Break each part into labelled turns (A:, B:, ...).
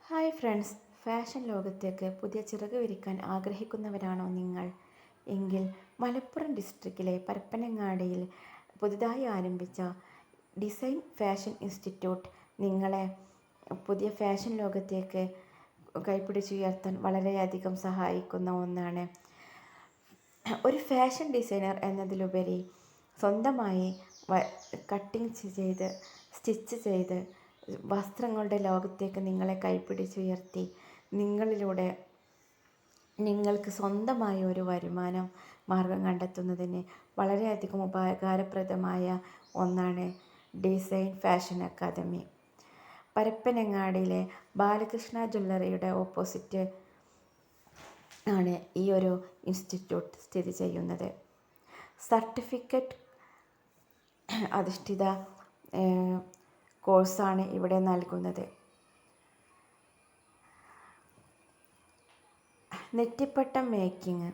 A: Hi friends, fashion ലോകത്തേക്ക് പുതിയ ചിറക് വിരിക്കാൻ ആഗ്രഹിക്കുന്നവരാണോ നിങ്ങൾ? എങ്കിൽ മലപ്പുറം ഡിസ്ട്രിക്റ്റിലെ പരപ്പനങ്ങാടിയിൽ പുതുതായി ആരംഭിച്ച ഡിസൈൻ ഫാഷൻ ഇൻസ്റ്റിറ്റ്യൂട്ട് നിങ്ങളെ പുതിയ ഫാഷൻ ലോകത്തേക്ക് കൈപ്പിടിച്ചുയർത്താൻ വളരെയധികം സഹായിക്കുന്ന ഒന്നാണ്. ഒരു ഫാഷൻ ഡിസൈനർ എന്നതിലുപരി സ്വന്തമായി കട്ടിങ് ചെയ്ത് സ്റ്റിച്ച് ചെയ്ത് വസ്ത്രങ്ങളുടെ ലോകത്തേക്ക് നിങ്ങളെ കൈപ്പിടിച്ചുയർത്തി നിങ്ങളിലൂടെ നിങ്ങൾക്ക് സ്വന്തമായ ഒരു വരുമാന മാർഗം കണ്ടെത്തുന്നതിന് വളരെയധികം ഉപകാരപ്രദമായ ഒന്നാണ് ഡിസൈൻ ഫാഷൻ അക്കാദമി. പരപ്പനങ്ങാടിയിലെ ബാലകൃഷ്ണ ജ്വല്ലറിയുടെ ഓപ്പോസിറ്റ് ആണ് ഈ ഒരു ഇൻസ്റ്റിറ്റ്യൂട്ട് സ്ഥിതി ചെയ്യുന്നത്. സർട്ടിഫിക്കറ്റ് അധിഷ്ഠിത കോഴ്സാണ് ഇവിടെ നൽകുന്നത്. നെറ്റിപ്പട്ടം മേക്കിങ്.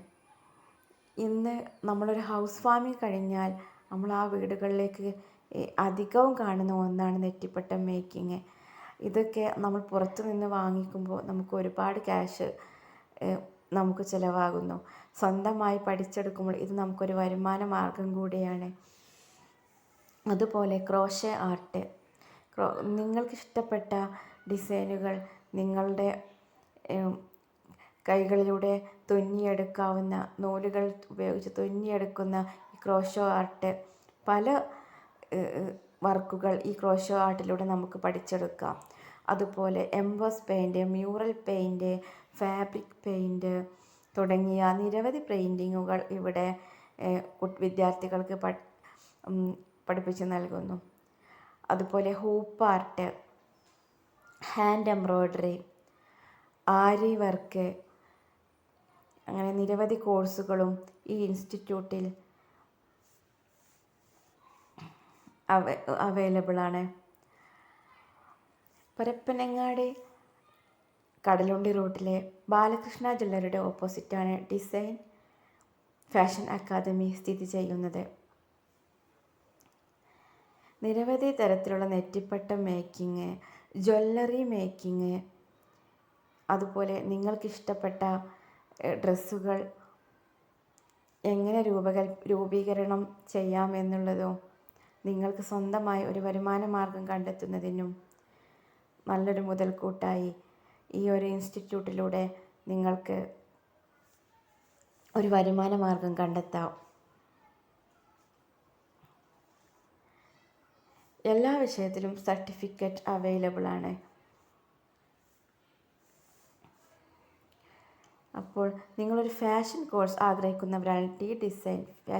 A: ഇന്ന് നമ്മളൊരു ഹൗസ് വാമിങ് കഴിഞ്ഞാൽ നമ്മൾ ആ വീടുകളിലേക്ക് അധികവും കാണുന്ന ഒന്നാണ് നെറ്റിപ്പട്ടം മേക്കിങ്. ഇതൊക്കെ നമ്മൾ പുറത്തു നിന്ന് വാങ്ങിക്കുമ്പോൾ നമുക്ക് ഒരുപാട് ക്യാഷ് നമുക്ക് ചിലവാകുന്നു. സ്വന്തമായി പഠിച്ചെടുക്കുമ്പോൾ ഇത് നമുക്കൊരു വരുമാന മാർഗം കൂടിയാണ്. അതുപോലെ ക്രോഷേ ആർട്ട്. നിങ്ങൾക്കിഷ്ടപ്പെട്ട ഡിസൈനുകൾ നിങ്ങളുടെ കൈകളിലൂടെ തുന്നിയെടുക്കാവുന്ന നൂലുകൾ ഉപയോഗിച്ച് തുന്നിയെടുക്കുന്ന ഈ ക്രോഷോ ആർട്ട്, പല വർക്കുകൾ ഈ ക്രോഷോ ആർട്ടിലൂടെ നമുക്ക് പഠിച്ചെടുക്കാം. അതുപോലെ emboss paint, mural paint, fabric paint തുടങ്ങിയ നിരവധി പെയിൻറ്റിങ്ങുകൾ ഇവിടെ വിദ്യാർത്ഥികൾക്ക് പഠിപ്പിച്ച് നൽകുന്നു. അതുപോലെ ഹൂപ്പ് ആർട്ട്, ഹാൻഡ് എംബ്രോയ്ഡറി, ആരി വർക്ക്, അങ്ങനെ നിരവധി കോഴ്സുകളും ഈ ഇൻസ്റ്റിറ്റ്യൂട്ടിൽ അവൈലബിൾ ആണ്. പരപ്പനങ്ങാടി കടലുണ്ടി റോഡിലെ ബാലകൃഷ്ണ ജ്വല്ലറിയുടെ ഓപ്പോസിറ്റാണ് ഡിസൈൻ ഫാഷൻ അക്കാദമി സ്ഥിതി ചെയ്യുന്നത്. നിരവധി തരത്തിലുള്ള നെറ്റിപ്പട്ടം മേക്കിങ്, ജ്വല്ലറി മേക്കിങ്, അതുപോലെ നിങ്ങൾക്കിഷ്ടപ്പെട്ട ഡ്രസ്സുകൾ എങ്ങനെ രൂപീകരണം ചെയ്യാമെന്നുള്ളതും നിങ്ങൾക്ക് സ്വന്തമായി ഒരു വരുമാന മാർഗം കണ്ടെത്തുന്നതിനും നല്ലൊരു മുതൽക്കൂട്ടായി ഈ ഒരു ഇൻസ്റ്റിറ്റ്യൂട്ടിലൂടെ നിങ്ങൾക്ക് ഒരു വരുമാന മാർഗം കണ്ടെത്താം. എല്ലാ വിഷയത്തിലും സർട്ടിഫിക്കറ്റ് അവൈലബിൾ ആണ്. അപ്പോൾ നിങ്ങളൊരു ഫാഷൻ കോഴ്സ് ആഗ്രഹിക്കുന്നവരാണ് ഡിസൈൻ ഫാഷൻ